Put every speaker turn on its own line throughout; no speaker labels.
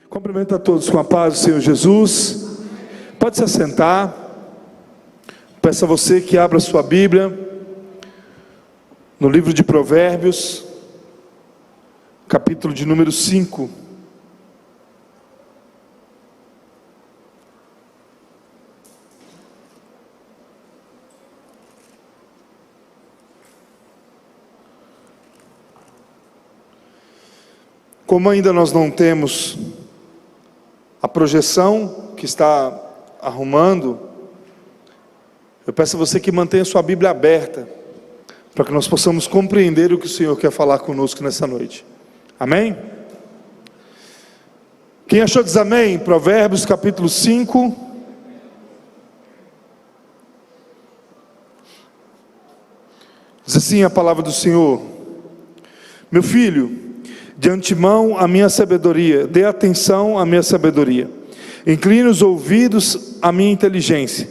Cumprimento a todos com a paz do Senhor Jesus. Pode se assentar. Peço a você que abra sua Bíblia no livro de Provérbios, capítulo de número 5. Como ainda nós não temos a projeção que está arrumando, eu peço a você que mantenha sua Bíblia aberta, para que nós possamos compreender o que o Senhor quer falar conosco nessa noite. Amém? Quem achou diz amém? Provérbios capítulo 5. Diz assim a palavra do Senhor: meu filho, de antemão a minha sabedoria, dê atenção à minha sabedoria, incline os ouvidos à minha inteligência,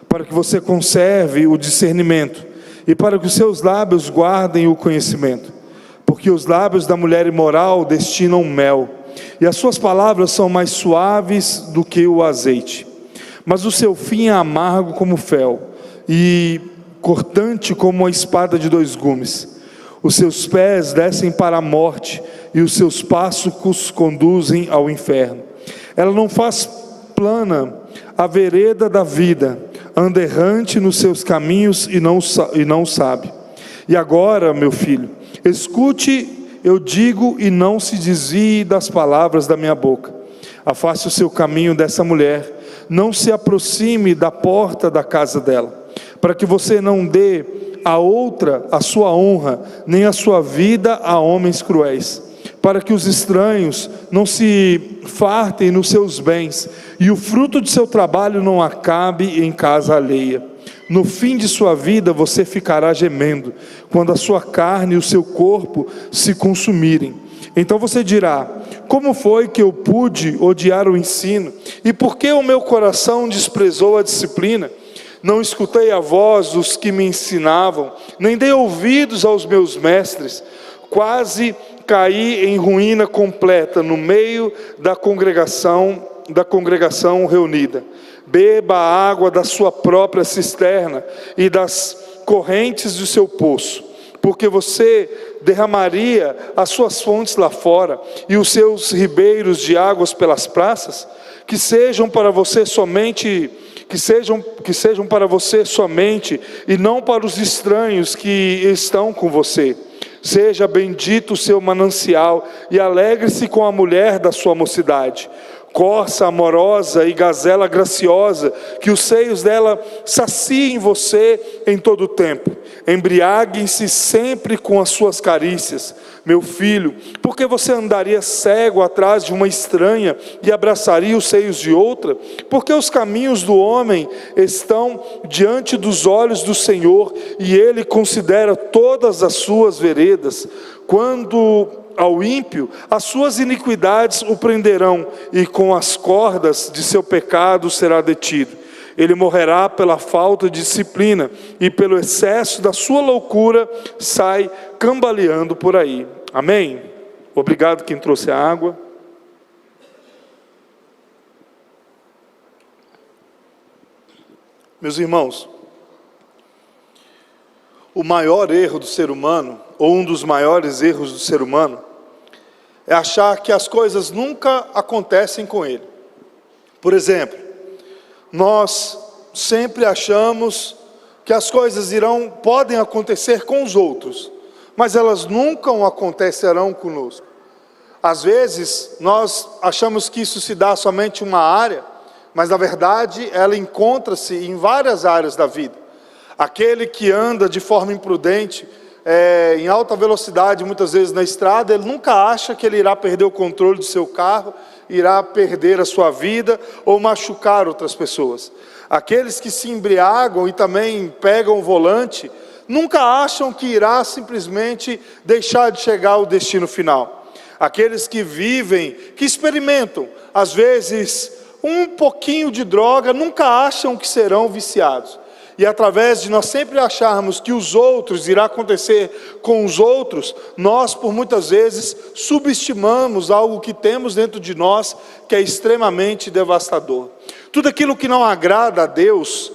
para que você conserve o discernimento, e para que os seus lábios guardem o conhecimento, porque os lábios da mulher imoral destinam mel, e as suas palavras são mais suaves do que o azeite, mas o seu fim é amargo como fel, e cortante como a espada de dois gumes. Os seus pés descem para a morte, e os seus passos conduzem ao inferno. Ela não faz plana a vereda da vida, anda errante nos seus caminhos e não sabe. E agora, meu filho, escute, eu digo, e não se desvie das palavras da minha boca. Afaste o seu caminho dessa mulher, não se aproxime da porta da casa dela, para que você não dê a outra a sua honra, nem a sua vida a homens cruéis, para que os estranhos não se fartem nos seus bens, e o fruto de seu trabalho não acabe em casa alheia. No fim de sua vida você ficará gemendo, quando a sua carne e o seu corpo se consumirem. Então você dirá: como foi que eu pude odiar o ensino? E por que o meu coração desprezou a disciplina? Não escutei a voz dos que me ensinavam, nem dei ouvidos aos meus mestres. Quase caí em ruína completa no meio da congregação reunida. Beba a água da sua própria cisterna e das correntes do seu poço, porque você derramaria as suas fontes lá fora e os seus ribeiros de águas pelas praças, que sejam para você somente e não para os estranhos que estão com você. Seja bendito o seu manancial, e alegre-se com a mulher da sua mocidade. Corça amorosa e gazela graciosa, que os seios dela saciem você em todo o tempo. Embriaguem-se sempre com as suas carícias. Meu filho, por que você andaria cego atrás de uma estranha e abraçaria os seios de outra? Porque os caminhos do homem estão diante dos olhos do Senhor, e Ele considera todas as suas veredas. Quando ao ímpio, as suas iniquidades o prenderão, e com as cordas de seu pecado será detido. Ele morrerá pela falta de disciplina, e pelo excesso da sua loucura sai cambaleando por aí. Amém? Obrigado quem trouxe a água. Meus irmãos, o maior erro do ser humano, ou um dos maiores erros do ser humano, é achar que as coisas nunca acontecem com ele. Por exemplo, nós sempre achamos que as coisas podem acontecer com os outros, mas elas nunca acontecerão conosco. Às vezes, nós achamos que isso se dá somente em uma área, mas na verdade ela encontra-se em várias áreas da vida. Aquele que anda de forma imprudente, em alta velocidade, muitas vezes na estrada, ele nunca acha que ele irá perder o controle do seu carro, irá perder a sua vida ou machucar outras pessoas. Aqueles que se embriagam e também pegam o volante, nunca acham que irá simplesmente deixar de chegar ao destino final. Aqueles que vivem, que experimentam, às vezes, um pouquinho de droga, nunca acham que serão viciados. E através de nós sempre acharmos que os outros irá acontecer com os outros, nós por muitas vezes subestimamos algo que temos dentro de nós que é extremamente devastador. Tudo aquilo que não agrada a Deus,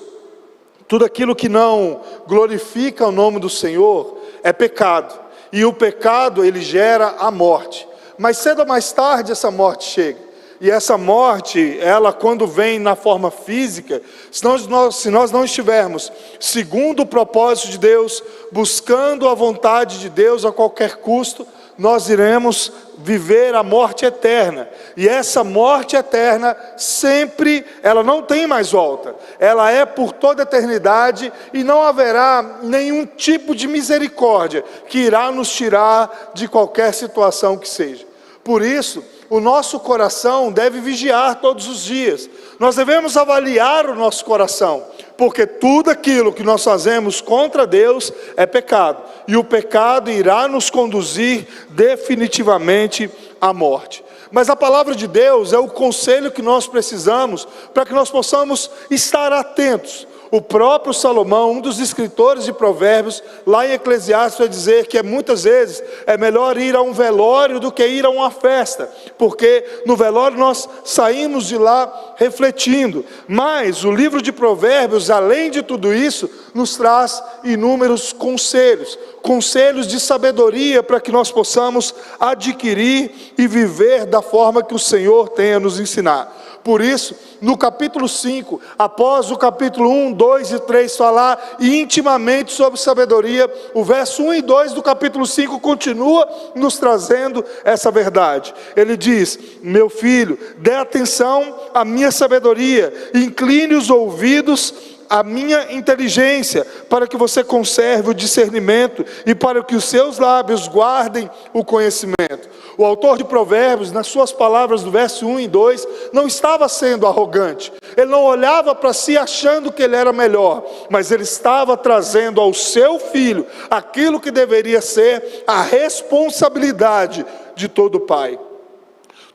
tudo aquilo que não glorifica o nome do Senhor é pecado. E o pecado, ele gera a morte. Mas cedo ou mais tarde essa morte chega. E essa morte, ela quando vem na forma física, se nós não estivermos segundo o propósito de Deus, buscando a vontade de Deus a qualquer custo, nós iremos viver a morte eterna. E essa morte eterna sempre, ela não tem mais volta. Ela é por toda a eternidade e não haverá nenhum tipo de misericórdia que irá nos tirar de qualquer situação que seja. Por isso, o nosso coração deve vigiar todos os dias. Nós devemos avaliar o nosso coração, porque tudo aquilo que nós fazemos contra Deus é pecado. E o pecado irá nos conduzir definitivamente à morte. Mas a palavra de Deus é o conselho que nós precisamos para que nós possamos estar atentos. O próprio Salomão, um dos escritores de provérbios, lá em Eclesiastes, vai dizer que muitas vezes é melhor ir a um velório do que ir a uma festa, porque no velório nós saímos de lá refletindo. Mas o livro de provérbios, além de tudo isso, nos traz inúmeros conselhos de sabedoria para que nós possamos adquirir e viver da forma que o Senhor tem a nos ensinar. Por isso, no capítulo 5, após o capítulo 1, 2 e 3 falar intimamente sobre sabedoria, o verso 1 e 2 do capítulo 5 continua nos trazendo essa verdade. Ele diz: meu filho, dê atenção à minha sabedoria, incline os ouvidos à minha inteligência, para que você conserve o discernimento e para que os seus lábios guardem o conhecimento. O autor de Provérbios, nas suas palavras do verso 1 e 2, não estava sendo arrogante. Ele não olhava para si achando que ele era melhor, mas ele estava trazendo ao seu filho aquilo que deveria ser a responsabilidade de todo pai.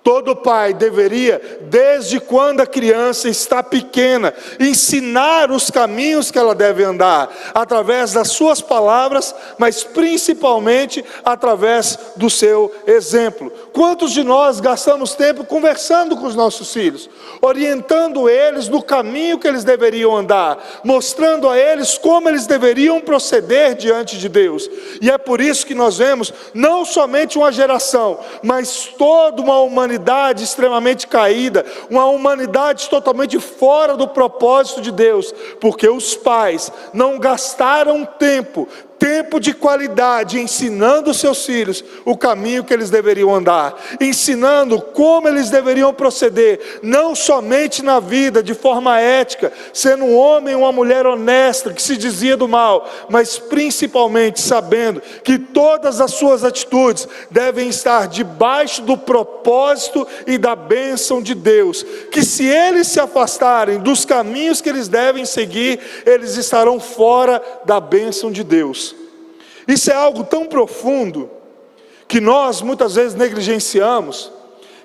Todo pai deveria, desde quando a criança está pequena, ensinar os caminhos que ela deve andar, através das suas palavras, mas principalmente através do seu exemplo. Quantos de nós gastamos tempo conversando com os nossos filhos, orientando eles no caminho que eles deveriam andar, mostrando a eles como eles deveriam proceder diante de Deus? E é por isso que nós vemos não somente uma geração, mas toda uma humanidade extremamente caída, uma humanidade totalmente fora do propósito de Deus, porque os pais não gastaram tempo de qualidade ensinando os seus filhos o caminho que eles deveriam andar, ensinando como eles deveriam proceder, não somente na vida de forma ética, sendo um homem ou uma mulher honesta que se dizia do mal, mas principalmente sabendo que todas as suas atitudes devem estar debaixo do propósito e da bênção de Deus, que se eles se afastarem dos caminhos que eles devem seguir, eles estarão fora da bênção de Deus. Isso é algo tão profundo que nós muitas vezes negligenciamos,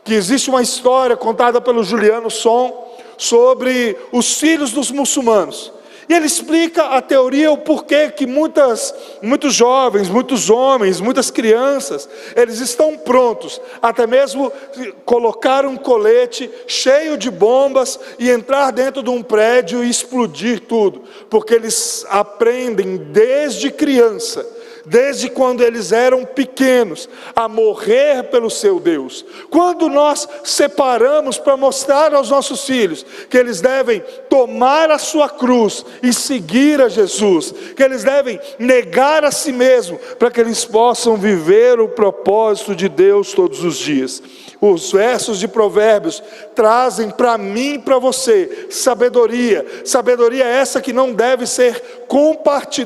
que existe uma história contada pelo Juliano Som sobre os filhos dos muçulmanos. E ele explica a teoria, o porquê que muitos jovens, muitos homens, muitas crianças, eles estão prontos, até mesmo colocar um colete cheio de bombas e entrar dentro de um prédio e explodir tudo, porque eles aprendem desde criança, desde quando eles eram pequenos, a morrer pelo seu Deus. Quando nós separamos para mostrar aos nossos filhos que eles devem tomar a sua cruz e seguir a Jesus, que eles devem negar a si mesmo, para que eles possam viver o propósito de Deus todos os dias. Os versos de Provérbios trazem para mim e para você sabedoria essa que não deve ser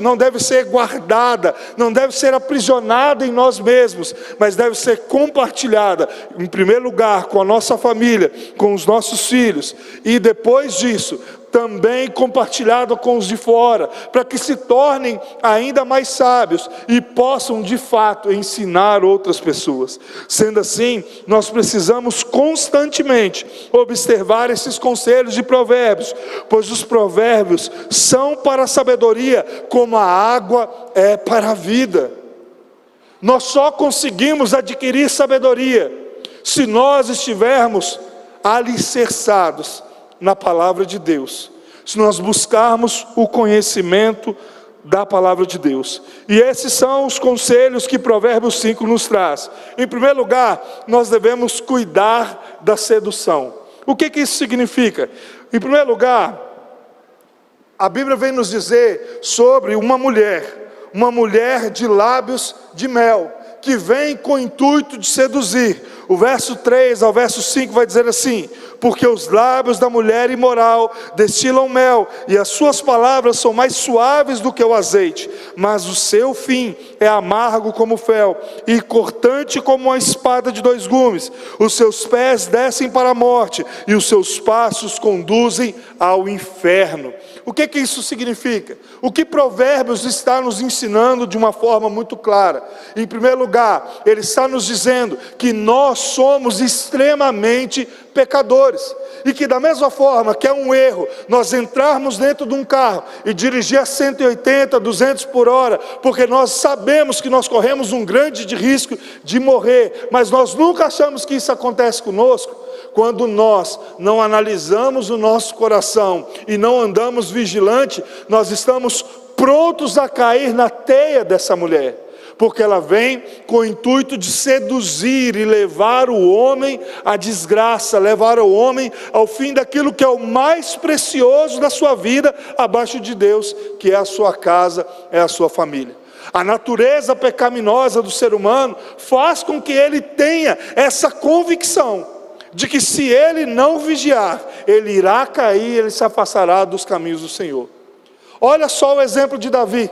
não deve ser guardada, não deve ser aprisionada em nós mesmos, mas deve ser compartilhada, em primeiro lugar, com a nossa família, com os nossos filhos, e depois disso, também compartilhado com os de fora, para que se tornem ainda mais sábios e possam de fato ensinar outras pessoas. Sendo assim, nós precisamos constantemente observar esses conselhos de provérbios, pois os provérbios são para a sabedoria como a água é para a vida. Nós só conseguimos adquirir sabedoria se nós estivermos alicerçados na palavra de Deus, se nós buscarmos o conhecimento da palavra de Deus. E esses são os conselhos que Provérbios 5 nos traz. Em primeiro lugar, nós devemos cuidar da sedução. O que isso significa? Em primeiro lugar, a Bíblia vem nos dizer sobre uma mulher de lábios de mel, que vem com o intuito de seduzir. O verso 3 ao verso 5 vai dizer assim: porque os lábios da mulher imoral destilam mel, e as suas palavras são mais suaves do que o azeite, mas o seu fim é amargo como fel, e cortante como uma espada de dois gumes. Os seus pés descem para a morte, e os seus passos conduzem ao inferno. O que isso significa? O que Provérbios está nos ensinando de uma forma muito clara? Em primeiro lugar, ele está nos dizendo que nós somos extremamente pecadores, e que da mesma forma que é um erro nós entrarmos dentro de um carro e dirigir a 180, 200 por hora, porque nós sabemos que nós corremos um grande risco de morrer, mas nós nunca achamos que isso acontece conosco. Quando nós não analisamos o nosso coração e não andamos vigilante, nós estamos prontos a cair na teia dessa mulher, porque ela vem com o intuito de seduzir e levar o homem à desgraça, levar o homem ao fim daquilo que é o mais precioso da sua vida, abaixo de Deus, que é a sua casa, é a sua família. A natureza pecaminosa do ser humano faz com que ele tenha essa convicção de que se ele não vigiar, ele irá cair, ele se afastará dos caminhos do Senhor. Olha só o exemplo de Davi.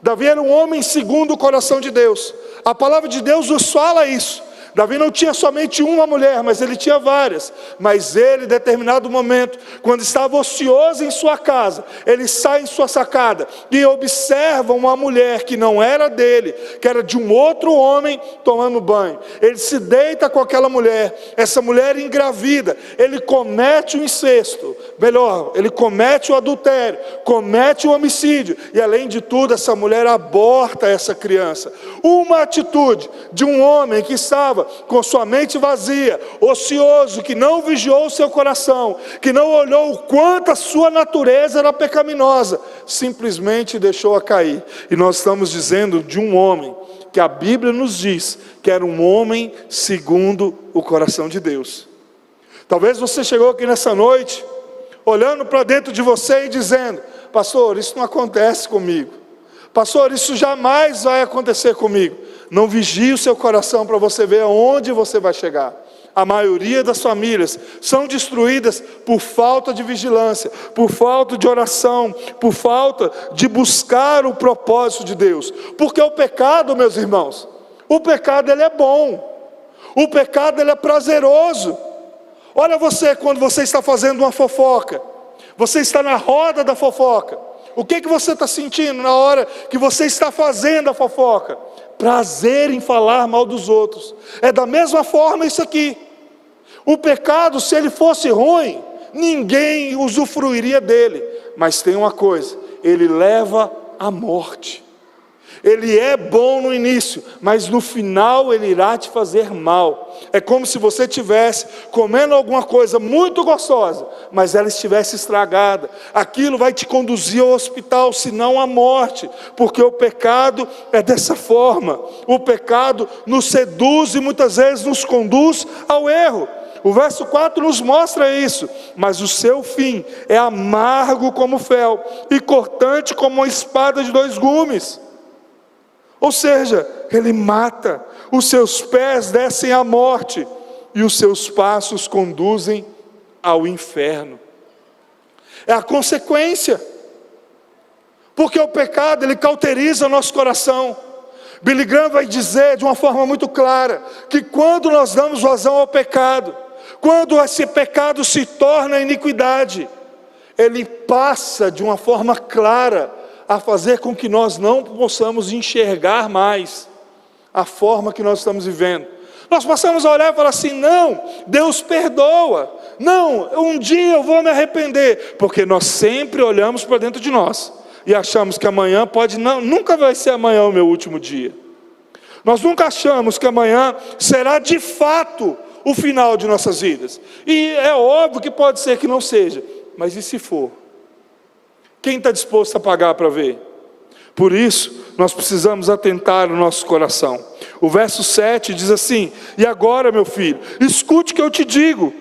Davi era um homem segundo o coração de Deus. A palavra de Deus nos fala isso. Davi não tinha somente uma mulher, mas ele tinha várias. Mas ele, em determinado momento, quando estava ocioso em sua casa, ele sai em sua sacada e observa uma mulher que não era dele, que era de um outro homem tomando banho. Ele se deita com aquela mulher, essa mulher engravida, ele comete o incesto, melhor, ele comete o adultério, comete o homicídio, e além de tudo, essa mulher aborta essa criança. Uma atitude de um homem que estava com sua mente vazia, ocioso, que não vigiou o seu coração, que não olhou o quanto a sua natureza era pecaminosa, simplesmente deixou-a cair. E nós estamos dizendo de um homem que a Bíblia nos diz que era um homem segundo o coração de Deus. Talvez você chegou aqui nessa noite olhando para dentro de você e dizendo: pastor, isso não acontece comigo. Pastor, isso jamais vai acontecer comigo. Não vigie o seu coração para você ver aonde você vai chegar. A maioria das famílias são destruídas por falta de vigilância, por falta de oração, por falta de buscar o propósito de Deus. Porque o pecado, meus irmãos, o pecado ele é bom, o pecado ele é prazeroso. Olha você, quando você está fazendo uma fofoca, você está na roda da fofoca, o que você está sentindo na hora que você está fazendo a fofoca? Prazer em falar mal dos outros. É da mesma forma isso aqui. O pecado, se ele fosse ruim, ninguém usufruiria dele. Mas tem uma coisa, ele leva à morte. Ele é bom no início, mas no final ele irá te fazer mal. É como se você estivesse comendo alguma coisa muito gostosa, mas ela estivesse estragada. Aquilo vai te conduzir ao hospital, se não à morte, porque o pecado é dessa forma. O pecado nos seduz e muitas vezes nos conduz ao erro. O verso 4 nos mostra isso: mas o seu fim é amargo como fel e cortante como uma espada de dois gumes. Ou seja, ele mata, os seus pés descem à morte e os seus passos conduzem ao inferno. É a consequência, porque o pecado ele cauteriza o nosso coração. Billy Graham vai dizer de uma forma muito clara que quando nós damos vazão ao pecado, quando esse pecado se torna iniquidade, ele passa de uma forma clara a fazer com que nós não possamos enxergar mais a forma que nós estamos vivendo. Nós passamos a olhar e falar assim: não, Deus perdoa, não, um dia eu vou me arrepender, porque nós sempre olhamos para dentro de nós e achamos que amanhã nunca vai ser amanhã o meu último dia. Nós nunca achamos que amanhã será de fato o final de nossas vidas. E é óbvio que pode ser que não seja, mas e se for? Quem está disposto a pagar para ver? Por isso, nós precisamos atentar o nosso coração. O verso 7 diz assim: e agora, meu filho, escute o que eu te digo.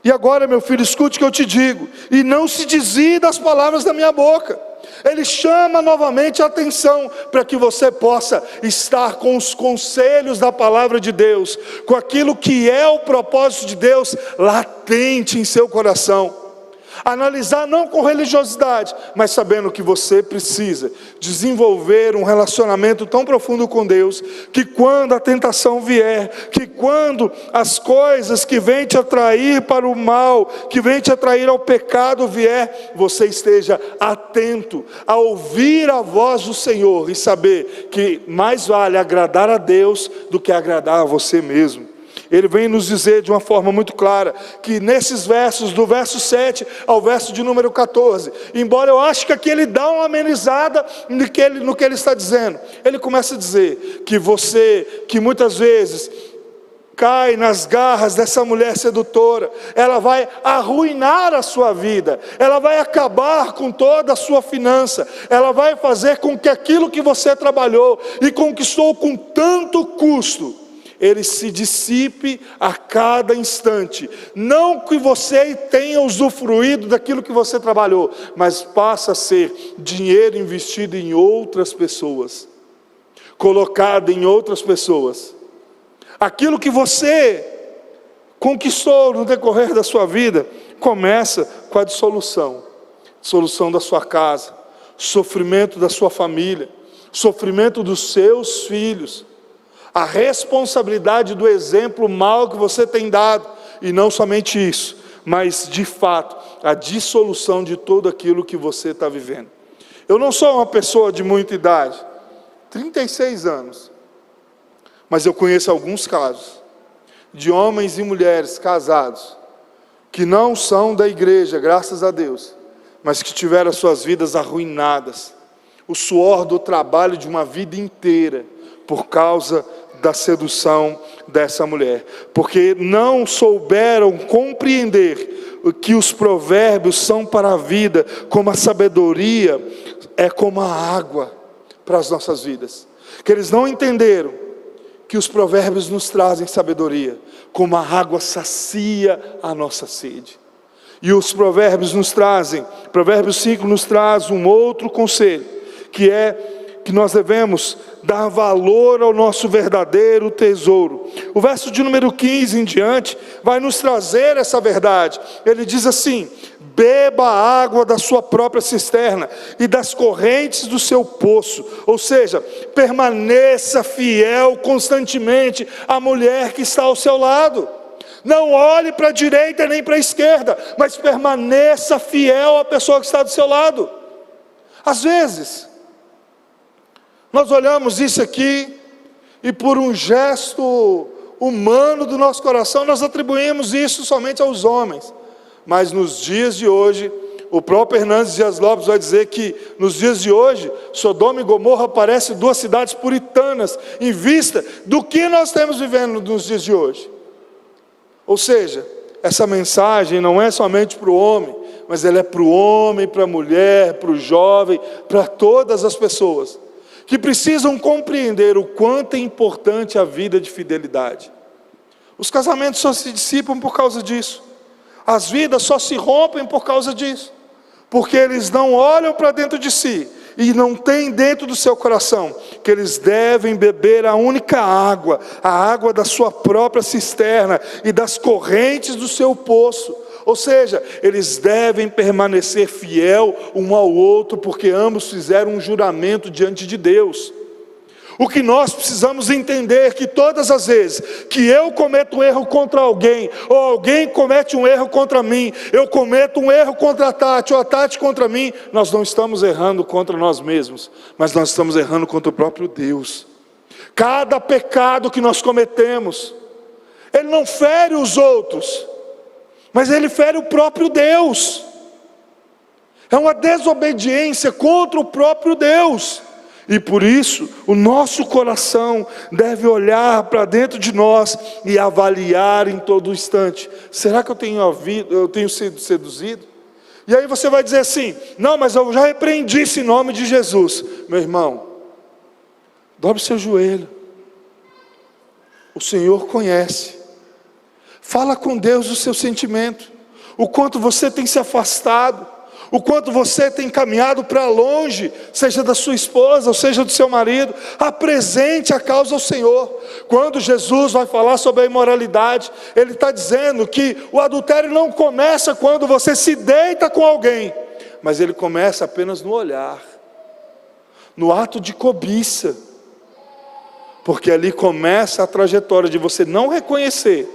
E agora, meu filho, escute o que eu te digo, e não se desvie das palavras da minha boca. Ele chama novamente a atenção para que você possa estar com os conselhos da palavra de Deus, com aquilo que é o propósito de Deus latente em seu coração. Analisar não com religiosidade, mas sabendo que você precisa desenvolver um relacionamento tão profundo com Deus, que quando a tentação vier, que quando as coisas que vêm te atrair para o mal, que vêm te atrair ao pecado vier, você esteja atento a ouvir a voz do Senhor e saber que mais vale agradar a Deus do que agradar a você mesmo. Ele vem nos dizer de uma forma muito clara, que nesses versos, do verso 7 ao verso de número 14, embora eu ache que aqui ele dá uma amenizada no que ele está dizendo, ele começa a dizer que você, que muitas vezes cai nas garras dessa mulher sedutora, ela vai arruinar a sua vida, ela vai acabar com toda a sua finança, ela vai fazer com que aquilo que você trabalhou e conquistou com tanto custo, ele se dissipe a cada instante. Não que você tenha usufruído daquilo que você trabalhou, mas passa a ser dinheiro investido em outras pessoas, colocado em outras pessoas. Aquilo que você conquistou no decorrer da sua vida, começa com a dissolução da sua casa, sofrimento da sua família, sofrimento dos seus filhos, a responsabilidade do exemplo mau que você tem dado, e não somente isso, mas de fato, a dissolução de tudo aquilo que você está vivendo. Eu não sou uma pessoa de muita idade, 36 anos, mas eu conheço alguns casos, de homens e mulheres casados, que não são da igreja, graças a Deus, mas que tiveram as suas vidas arruinadas, o suor do trabalho de uma vida inteira, por causa da sedução dessa mulher, porque não souberam compreender que os provérbios são para a vida, como a sabedoria é como a água para as nossas vidas, que eles não entenderam que os provérbios nos trazem sabedoria, como a água sacia a nossa sede. E os provérbios nos trazem, Provérbios 5 nos traz um outro conselho, que é que nós devemos dar valor ao nosso verdadeiro tesouro. O verso de número 15 em diante vai nos trazer essa verdade. Ele diz assim: beba a água da sua própria cisterna e das correntes do seu poço. Ou seja, permaneça fiel constantemente à mulher que está ao seu lado. Não olhe para a direita nem para a esquerda, mas permaneça fiel à pessoa que está do seu lado. Às vezes nós olhamos isso aqui e por um gesto humano do nosso coração nós atribuímos isso somente aos homens. Mas nos dias de hoje, o próprio Hernandes Dias Lopes vai dizer que nos dias de hoje, Sodoma e Gomorra parecem duas cidades puritanas, em vista do que nós estamos vivendo nos dias de hoje. Ou seja, essa mensagem não é somente para o homem, mas ela é para o homem, para a mulher, para o jovem, para todas as pessoas que precisam compreender o quanto é importante a vida de fidelidade. Os casamentos só se dissipam por causa disso. As vidas só se rompem por causa disso. Porque eles não olham para dentro de si e não têm dentro do seu coração que eles devem beber a única água, a água da sua própria cisterna e das correntes do seu poço. Ou seja, eles devem permanecer fiel um ao outro, porque ambos fizeram um juramento diante de Deus. O que nós precisamos entender é que todas as vezes que eu cometo um erro contra alguém, ou alguém comete um erro contra mim, eu cometo um erro contra a Tati, ou a Tati contra mim, nós não estamos errando contra nós mesmos, mas nós estamos errando contra o próprio Deus. Cada pecado que nós cometemos, ele não fere os outros, mas ele fere o próprio Deus. É uma desobediência contra o próprio Deus. E por isso, o nosso coração deve olhar para dentro de nós e avaliar em todo instante: será que eu tenho sido seduzido? E aí você vai dizer assim: não, mas eu já repreendi isso em nome de Jesus. Meu irmão, dobre seu joelho. O Senhor conhece. Fala com Deus o seu sentimento, o quanto você tem se afastado, o quanto você tem caminhado para longe, seja da sua esposa, ou seja do seu marido. Apresente a causa ao Senhor. Quando Jesus vai falar sobre a imoralidade, Ele está dizendo que o adultério não começa quando você se deita com alguém, mas ele começa apenas no olhar, no ato de cobiça, porque ali começa a trajetória de você não reconhecer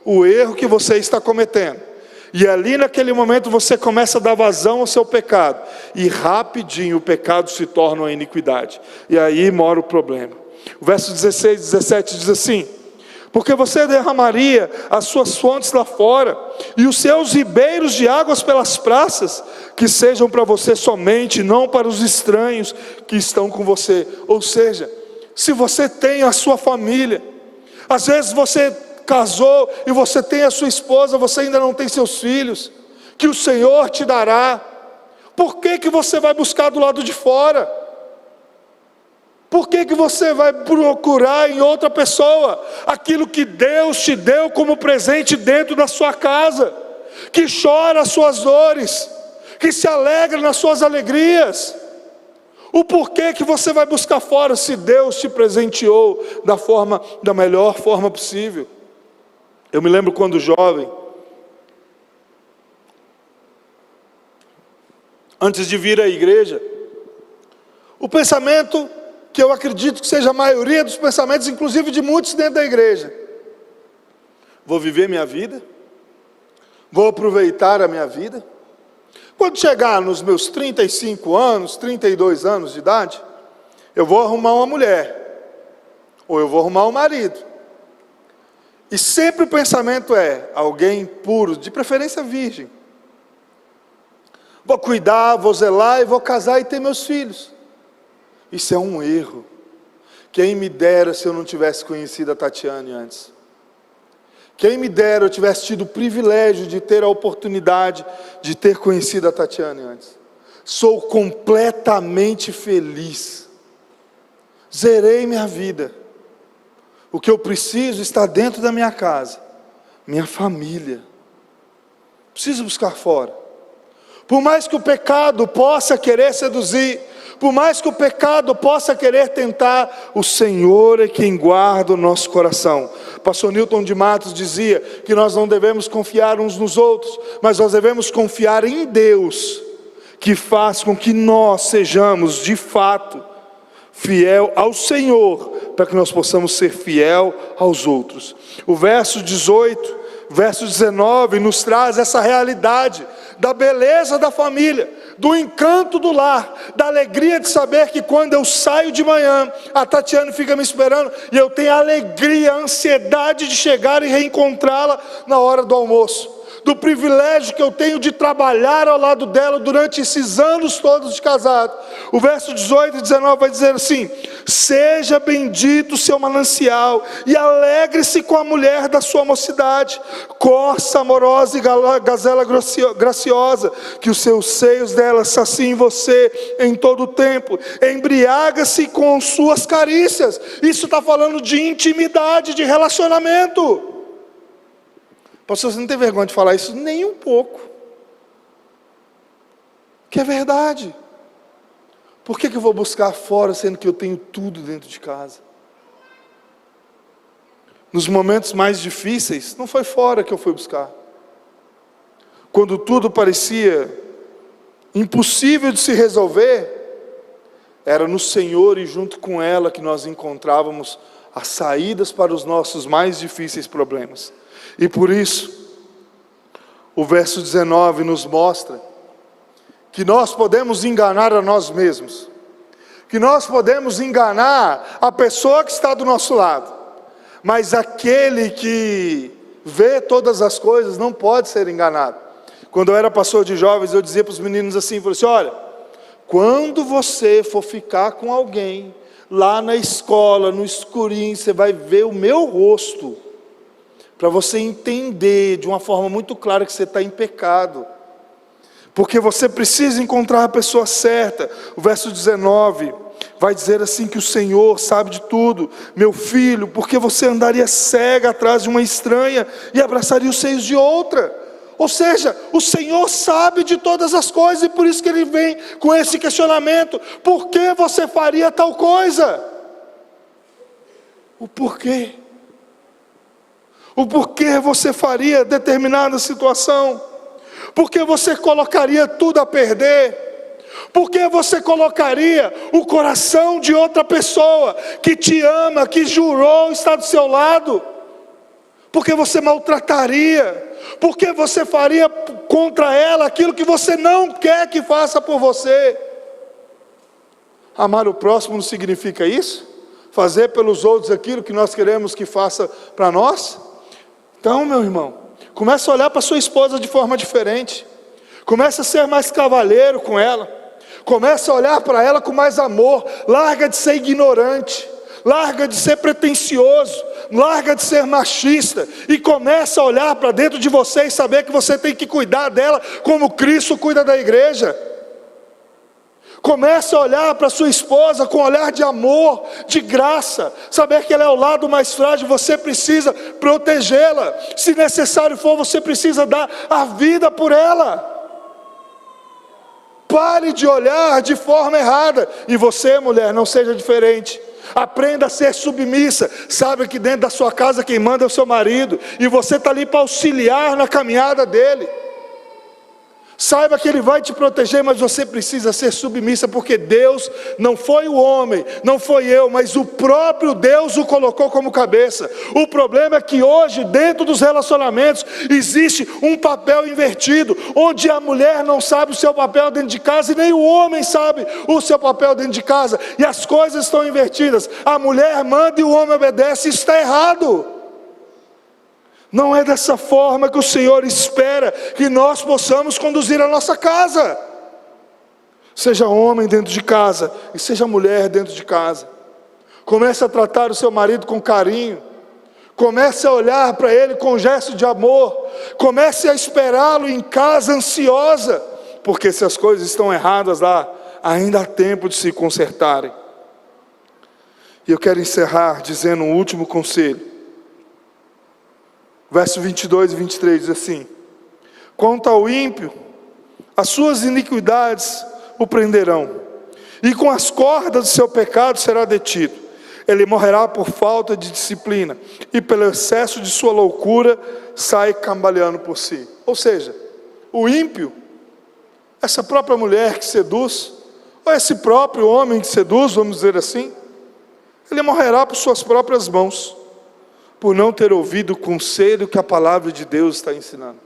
o erro que você está cometendo. E ali naquele momento você começa a dar vazão ao seu pecado. E rapidinho o pecado se torna uma iniquidade. E aí mora o problema. O verso 16 e 17 diz assim: porque você derramaria as suas fontes lá fora, e os seus ribeiros de águas pelas praças, que sejam para você somente, não para os estranhos que estão com você. Ou seja, se você tem a sua família, às vezes você casou e você tem a sua esposa, você ainda não tem seus filhos, que o Senhor te dará. Por que você vai buscar do lado de fora? Por que você vai procurar em outra pessoa aquilo que Deus te deu como presente dentro da sua casa, que chora as suas dores, que se alegra nas suas alegrias? O porquê que você vai buscar fora, se Deus te presenteou da melhor forma possível? Eu me lembro quando jovem, antes de vir à igreja, o pensamento que eu acredito que seja a maioria dos pensamentos, inclusive de muitos dentro da igreja: vou viver minha vida, vou aproveitar a minha vida. Quando chegar nos meus 35 anos, 32 anos de idade, eu vou arrumar uma mulher, ou eu vou arrumar um marido. E sempre o pensamento é: alguém puro, de preferência virgem. Vou cuidar, vou zelar e vou casar e ter meus filhos. Isso é um erro. Quem me dera se eu não tivesse conhecido a Tatiane antes. Quem me dera eu tivesse tido o privilégio de ter a oportunidade de ter conhecido a Tatiane antes. Sou completamente feliz. Zerei minha vida. O que eu preciso está dentro da minha casa, minha família. Preciso buscar fora. Por mais que o pecado possa querer seduzir, por mais que o pecado possa querer tentar, o Senhor é quem guarda o nosso coração. Pastor Newton de Matos dizia que nós não devemos confiar uns nos outros, mas nós devemos confiar em Deus, que faz com que nós sejamos de fato fiel ao Senhor, para que nós possamos ser fiel aos outros. O verso 18, verso 19 nos traz essa realidade da beleza da família, do encanto do lar, da alegria de saber que quando eu saio de manhã, a Tatiane fica me esperando, e eu tenho a alegria, a ansiedade de chegar e reencontrá-la na hora do almoço. Do privilégio que eu tenho de trabalhar ao lado dela durante esses anos todos de casado. O verso 18 e 19 vai dizer assim: seja bendito o seu manancial, e alegre-se com a mulher da sua mocidade, corça amorosa e gazela graciosa, que os seus seios dela saciem você em todo o tempo, embriaga-se com suas carícias. Isso está falando de intimidade, de relacionamento. Pastor, você não tem vergonha de falar isso? Nem um pouco. Que é verdade. Por que eu vou buscar fora, sendo que eu tenho tudo dentro de casa? Nos momentos mais difíceis, não foi fora que eu fui buscar. Quando tudo parecia impossível de se resolver, Era no Senhor e junto com ela que nós encontrávamos as saídas para os nossos mais difíceis problemas. E por isso, o verso 19 nos mostra que nós podemos enganar a nós mesmos, que nós podemos enganar a pessoa que está do nosso lado, mas aquele que vê todas as coisas não pode ser enganado. Quando eu era pastor de jovens, eu dizia para os meninos assim, falei assim, olha, quando você for ficar com alguém, lá na escola, no escurinho, você vai ver o meu rosto, para você entender de uma forma muito clara que você está em pecado, porque você precisa encontrar a pessoa certa. O verso 19 vai dizer assim, que o Senhor sabe de tudo. Meu filho, porque você andaria cega atrás de uma estranha, e abraçaria os seios de outra? Ou seja, o Senhor sabe de todas as coisas, e por isso que Ele vem com esse questionamento: por que você faria tal coisa? O porquê? O porquê você faria determinada situação? Por que você colocaria tudo a perder? Por que você colocaria o coração de outra pessoa, que te ama, que jurou estar do seu lado? Por que você maltrataria? Por que você faria contra ela aquilo que você não quer que faça por você? Amar o próximo não significa isso? Fazer pelos outros aquilo que nós queremos que faça para nós? Então, meu irmão, comece a olhar para sua esposa de forma diferente. Comece a ser mais cavalheiro com ela. Comece a olhar para ela com mais amor. Larga de ser ignorante. Larga de ser pretensioso. Larga de ser machista. E comece a olhar para dentro de você e saber que você tem que cuidar dela como Cristo cuida da igreja. Comece a olhar para sua esposa com um olhar de amor, de graça. Saber que ela é o lado mais frágil, você precisa protegê-la. Se necessário for, você precisa dar a vida por ela. Pare de olhar de forma errada. E você, mulher, não seja diferente. Aprenda a ser submissa. Sabe que dentro da sua casa quem manda é o seu marido, e você está ali para auxiliar na caminhada dele. Saiba que Ele vai te proteger, mas você precisa ser submissa, porque Deus não foi o homem, não foi eu, mas o próprio Deus o colocou como cabeça. O problema é que hoje, dentro dos relacionamentos, existe um papel invertido, onde a mulher não sabe o seu papel dentro de casa, e nem o homem sabe o seu papel dentro de casa, e as coisas estão invertidas. A mulher manda e o homem obedece. Isso está errado. Não é dessa forma que o Senhor espera que nós possamos conduzir a nossa casa. Seja homem dentro de casa e seja mulher dentro de casa. Comece a tratar o seu marido com carinho. Comece a olhar para ele com um gesto de amor. Comece a esperá-lo em casa ansiosa, porque se as coisas estão erradas lá, ainda há tempo de se consertarem. E eu quero encerrar dizendo um último conselho. Verso 22 e 23 diz assim: quanto ao ímpio, as suas iniquidades o prenderão, e com as cordas do seu pecado será detido. Ele morrerá por falta de disciplina, e pelo excesso de sua loucura sai cambaleando por si. Ou seja, o ímpio, essa própria mulher que seduz, ou esse próprio homem que seduz, vamos dizer assim, ele morrerá por suas próprias mãos, por não ter ouvido o conselho que a palavra de Deus está ensinando,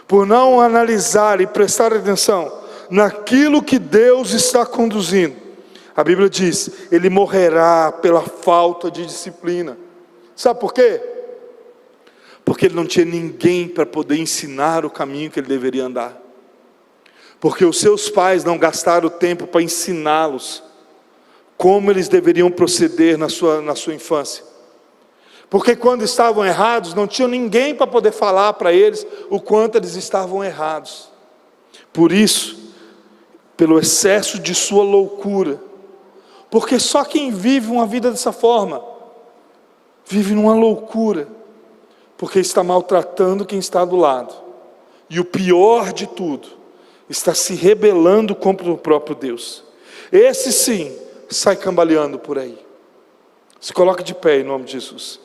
por não analisar e prestar atenção naquilo que Deus está conduzindo. A Bíblia diz, ele morrerá pela falta de disciplina. Sabe por quê? Porque ele não tinha ninguém para poder ensinar o caminho que ele deveria andar, porque os seus pais não gastaram tempo para ensiná-los como eles deveriam proceder na sua infância. Porque quando estavam errados, não tinham ninguém para poder falar para eles o quanto eles estavam errados. Por isso, pelo excesso de sua loucura, porque só quem vive uma vida dessa forma, vive numa loucura, porque está maltratando quem está do lado. E o pior de tudo, está se rebelando contra o próprio Deus. Esse sim, sai cambaleando por aí. Se coloque de pé em nome de Jesus.